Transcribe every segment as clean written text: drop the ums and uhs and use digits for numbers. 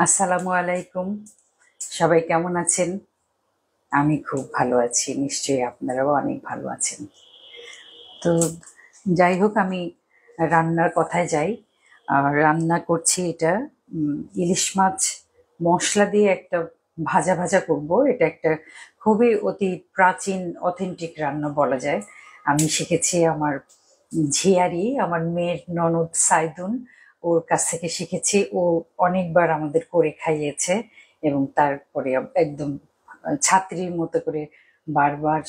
আসসালামু আলাইকুম। সবাই কেমন আছেন? আমি খুব ভালো আছি, নিশ্চয়ই আপনারাও অনেক ভালো আছেন। তো যাই হোক, আমি রান্নার কথায় যাই। রান্না করছি এটা ইলিশ মাছ মশলা দিয়ে একটা ভাজা ভাজা করব। এটা একটা খুবই অতি প্রাচীন অথেন্টিক রান্না বলা যায়। আমি শিখেছি আমার ঝিয়ারি, আমার মেয়ের ননদ সাইদুন, ওর কাছ থেকে শিখেছি। ও অনেকবার আমাদের করে খাইয়েছে এবং তারপরে একদম ছাত্রীর মতো করে বারবার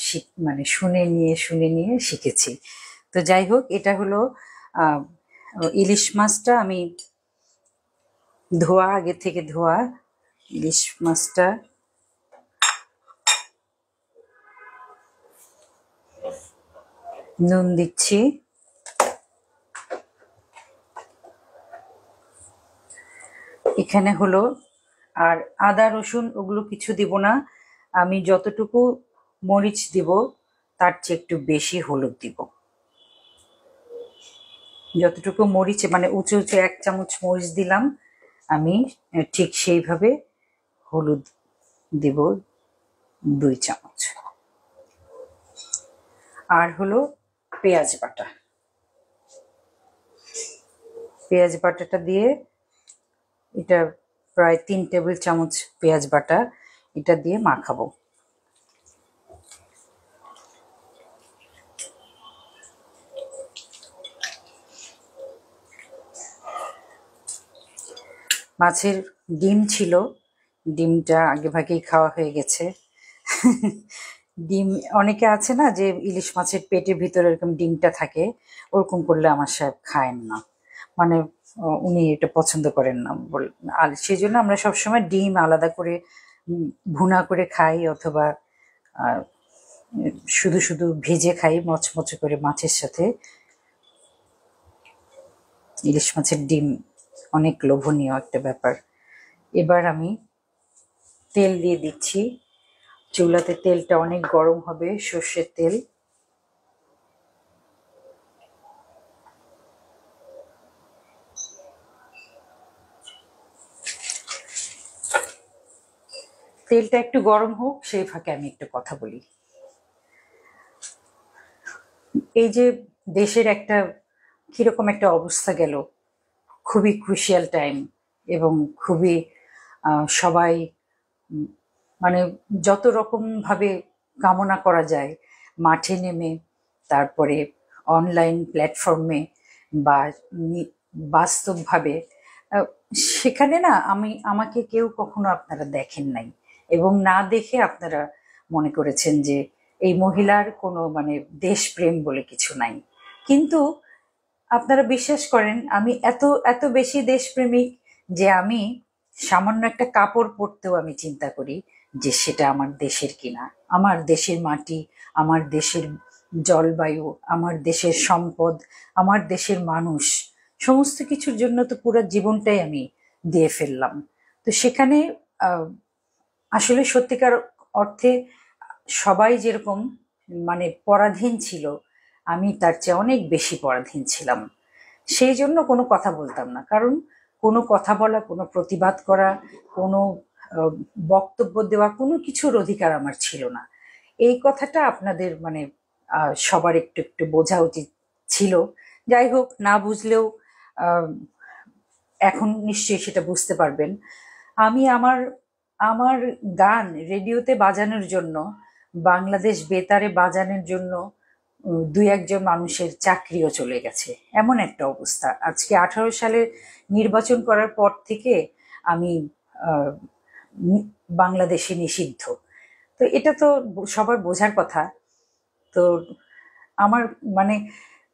মানে শুনে নিয়ে শিখেছি। তো যাই হোক, এটা হলো আহ, ইলিশ মাছটা আমি আগে থেকে ধোয়া ইলিশ মাছটা নুন দিচ্ছি, এখানে হলো। আর আদা রসুন ওগুলো কিছু দিব না। আমি যতটুকু মরিচ দিব তার চেয়ে একটু বেশি হলুদ দিব। যতটুকু মরিচ মানে উঁচু উঁচু 1 চামচ মরিচ দিলাম, আমি ঠিক সেইভাবে হলুদ দিব 2 চামচ। আর হলো পেঁয়াজ বাটা, পেঁয়াজ বাটাটা দিয়ে এটা প্রায় 3 টেবিল চামচ পেঁয়াজ বাটা, এটা দিয়ে মাখাবো। মাছের ডিম ছিল, ডিমটা আগে ভাগেই খাওয়া হয়ে গেছে। ডিম অনেকে আছে না যে ইলিশ মাছের পেটের ভিতরে এরকম ডিমটা থাকে, ওরকম করলে আমার সাহেব খায়েন না, মানে উনি এটা পছন্দ করেন না আর সেই জন্য আমরা সবসময় ডিম আলাদা করে ভুনা করে খাই, অথবা শুধু শুধু ভেজে খাই মচমচে করে মাছের সাথে। ইলিশ মাছের ডিম অনেক লোভনীয় একটা ব্যাপার। এবার আমি তেল দিয়ে দিচ্ছি, চুলাতে তেলটা অনেক গরম হবে, সর্ষের তেল। তেলটা একটু গরম হোক, সেই ফাঁকে আমি একটু কথা বলি। এই যে দেশের একটা কিরকম একটা অবস্থা গেল, খুবই ক্রুশিয়াল টাইম, এবং খুবই সবাই মানে যত রকম ভাবে কামনা করা যায় মাঠে নেমে, তারপরে অনলাইন প্ল্যাটফর্মে বা বাস্তবভাবে, সেখানে না আমাকে কেউ কখনো আপনারা দেখেন নাই, এবং না দেখে আপনারা মনে করেছেন যে এই মহিলার কোনো মানে দেশপ্রেম বলে কিছু নাই। কিন্তু আপনারা বিশ্বাস করেন আমি এত এত বেশি দেশপ্রেমিক যে আমি সামান্য একটা কাপড় পরতেও আমি চিন্তা করি যে সেটা আমার দেশের কিনা, আমার দেশের মাটি, আমার দেশের জলবায়ু, আমার দেশের সম্পদ, আমার দেশের মানুষ, সমস্ত কিছুর জন্য তো পুরো জীবনটাই আমি দিয়ে ফেললাম। তো সেখানে আসলে সত্যিকার অর্থে সবাই যেরকম মানে পরাধীন ছিল, আমি তার চেয়ে অনেক বেশি পরাধীন ছিলাম। সেই জন্য কোনো কথা বলতাম না, কারণ কোনো কথা বলা, কোনো প্রতিবাদ করা, কোনো বক্তব্য দেওয়া, কোনো কিছুর অধিকার আমার ছিল না। এই কথাটা আপনাদের মানে সবার একটু একটু বোঝা উচিত ছিল। যাই হোক, না বুঝলেও আহ, এখন নিশ্চয়ই সেটা বুঝতে পারবেন। আমি আমার আমার গান রেডিওতে বাজানোর জন্য, বাংলাদেশ বেতারে বাজানোর জন্য 2-1 জন মানুষের চাকরিও চলে গেছে, এমন একটা অবস্থা। আজকে 18 সালে নির্বাচন করার পর থেকে আমি আহ, বাংলাদেশে নিষিদ্ধ। তো এটা তো সবার বোঝার কথা। তো আমার মানে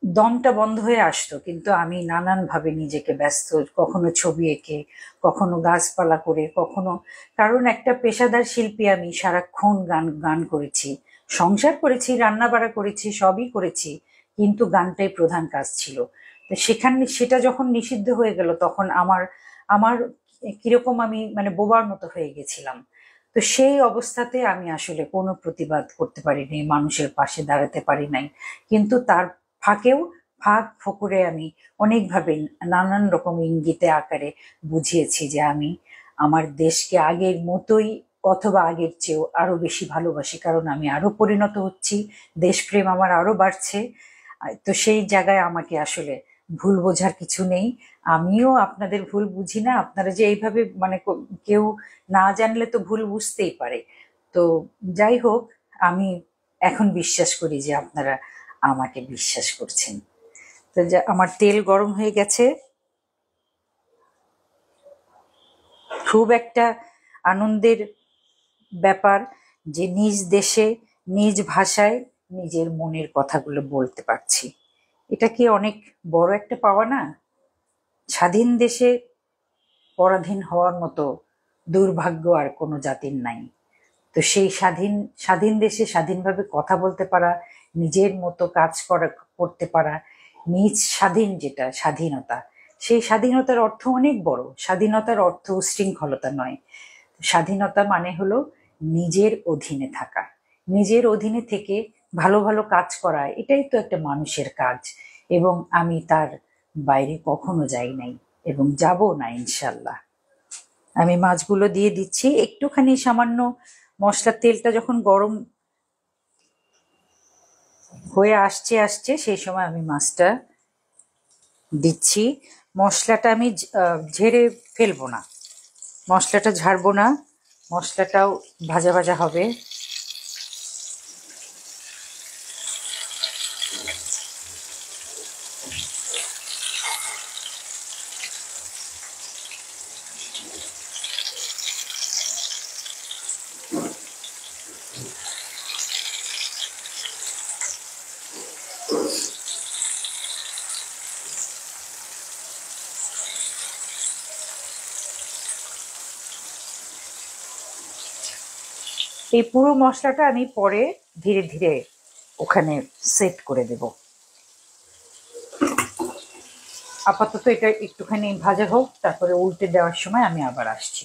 দমটা বন্ধ হয়ে আসতো, কিন্তু আমি নানানভাবে নিজেকে ব্যস্ত, কখনো ছবি এঁকে, কখনো গাছপালা করে, কখনো, কারণ একটা পেশাদার শিল্পী আমি, সারাক্ষণ গান গান করেছি, সংসার করেছি, রান্না বাড়া করেছি, সবই করেছি, কিন্তু গানটাই প্রধান কাজ ছিল। তো সেটা যখন নিষিদ্ধ হয়ে গেল, তখন আমার আমার কিরকম আমি মানে বোবার মতো হয়ে গেছিলাম। তো সেই অবস্থাতে আমি আসলে কোনো প্রতিবাদ করতে পারিনি, মানুষের পাশে দাঁড়াতে পারি নাই। কিন্তু তার ফাঁকেও ফাঁক ফোকরে আমি অনেকভাবে নানান রকম ইঙ্গিতে আকারে বুঝিয়েছি যে আমি আমার দেশকে আগের মতোই অথবা আগের চেয়েও আরো বেশি ভালোবাসি, কারণ আমি আরো পরিণত হচ্ছি, দেশপ্রেম আমার আরো বাড়ছে। তো সেই জায়গায় আমাকে আসলে ভুল বোঝার কিছু নেই। আমিও আপনাদের ভুল বুঝি না। আপনারা যে এইভাবে মানে কেউ না জানলে তো ভুল বুঝতেই পারে। তো যাই হোক, আমি এখন বিশ্বাস করি যে আপনারা আমাকে বিশ্বাস করছেন। তো আমার তেল গরম হয়ে গেছে। খুব একটা আনন্দের ব্যাপার যে নিজ দেশে নিজ ভাষায় নিজের মনের কথাগুলো বলতে পারছি। এটা কি অনেক বড় একটা পাওয়া না? স্বাধীন দেশে পরাধীন হওয়ার মতো দুর্ভাগ্য আর কোনো জাতির নাই। তো সেই স্বাধীন দেশে স্বাধীনভাবে কথা বলতে পারা, নিজের মতো কাজ করতে পারা, নিজ স্বাধীন, যেটা স্বাধীনতা, সেই স্বাধীনতার অর্থ অনেক বড়। স্বাধীনতার অর্থ উশৃঙ্খলতা নয়। স্বাধীনতা মানে হলো নিজের অধীনে থাকা, নিজের অধীনে থেকে ভালো ভালো কাজ করা। এটাই তো একটা মানুষের কাজ, এবং আমি তার বাইরে কখনো যাই নাই এবং যাব না ইনশাল্লাহ। আমি মাছগুলো দিয়ে দিচ্ছি একটুখানি সামান্য। মশলার তেলটা যখন গরম হয়ে আসছে সেই সময় আমি মাছটা দিচ্ছি। মশলাটা আমি ঝেড়ে ফেলবো না, মশলাটা ঝাড়বো না, মশলাটাও ভাজা ভাজা হবে। এই পুরো মশলাটা আমি পরে ধীরে ধীরে ওখানে সেট করে দেব। আপাতত এটা একটুখানি ভাজা হোক, তারপরে উল্টে দেওয়ার সময় আমি আবার আসছি।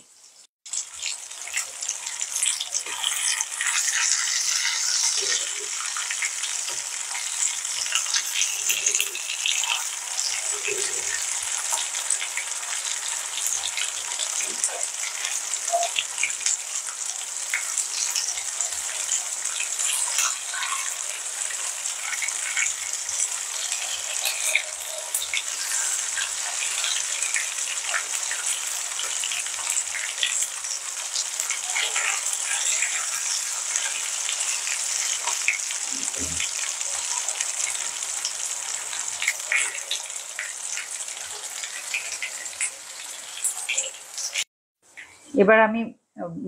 এবার আমি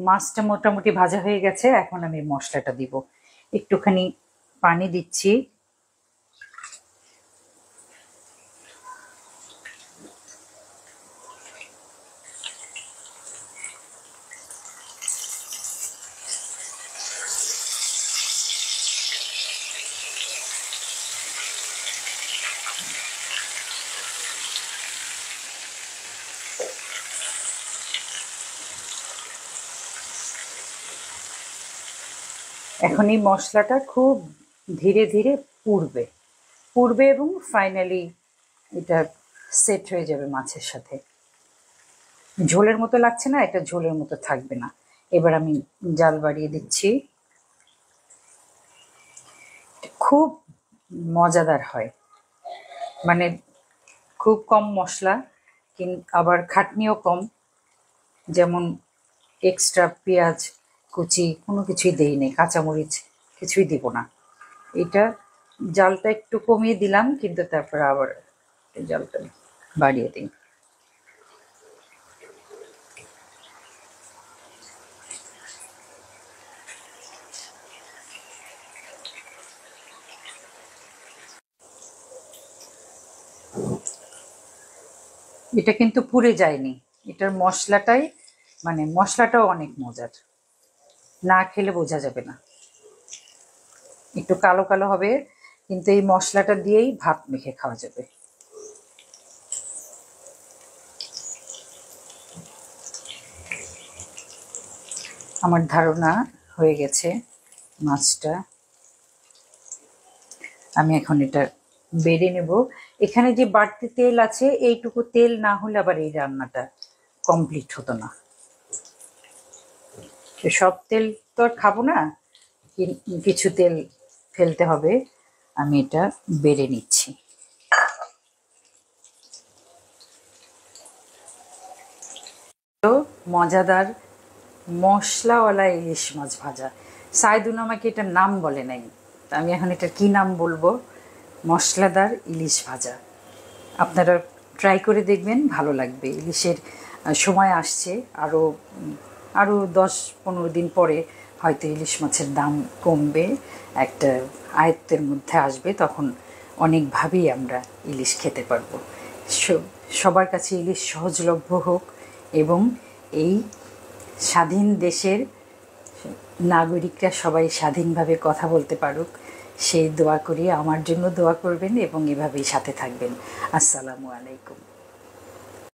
মাছটা মোটামুটি ভাজা হয়ে গেছে, এখন আমি মশলাটা দিব। একটুখানি পানি দিচ্ছি। এখন এই মশলাটা খুব ধীরে ধীরে পুড়বে পুড়বে এবং ফাইনালি এটা সেট হয়ে যাবে মাছের সাথে। ঝোলের মতো লাগছে না, এটা ঝোলের মতো থাকবে না। এবার আমি জাল বাড়িয়ে দিচ্ছি। খুব মজাদার হয়, মানে খুব কম মশলা, আবার খাটনিও কম। যেমন এক্সট্রা পেঁয়াজ কুচি কোনো কিছুই দেইনি, কাঁচামরিচ কিছুই দিব না। এটা জালটা একটু কমিয়ে দিলাম, কিন্তু তারপরে আবার জালটা বাড়িয়ে দিই। এটা কিন্তু পুড়ে যায়নি, এটার মশলাটাই, মানে মশলাটাও অনেক মজার, না খেলে বোঝা যাবে না। একটু কালো কালো হবে, কিন্তু এই মশলাটা দিয়েই ভাত মেখে খাওয়া যাবে। আমার ধারণা হয়ে গেছে মাছটা। আমি এখন এটা বেড়ে নেব। এখানে যে বাড়তি তেল আছে, এইটুকু তেল না হলে আবার এই রান্নাটা কমপ্লিট হতো না। তো সব তেল তো আর খাবো না, কিছু তেল ফেলতে হবে। আমি এটা বেড়ে নিচ্ছি। তো মজাদার মশলাওয়ালা ইলিশ মাছ ভাজা। সাইদুন আমাকে এটার নাম বলে নাই, তা আমি এখন এটার কী নাম বলবো? মশলাদার ইলিশ ভাজা। আপনারা ট্রাই করে দেখবেন, ভালো লাগবে। ইলিশের সময় আসছে, আরও 10-15 দিন পরে হয়তো ইলিশ মাছের দাম কমবে, একটা আয়ত্তের মধ্যে আসবে, তখন অনেকভাবেই আমরা ইলিশ খেতে পারবো। সবার কাছে ইলিশ সহজলভ্য হোক এবং এই স্বাধীন দেশের নাগরিকরা সবাই স্বাধীনভাবে কথা বলতে পারুক, সেই দোয়া করি। আমার জন্য দোয়া করবেন এবং এভাবেই সাথে থাকবেন। আসসালামু আলাইকুম।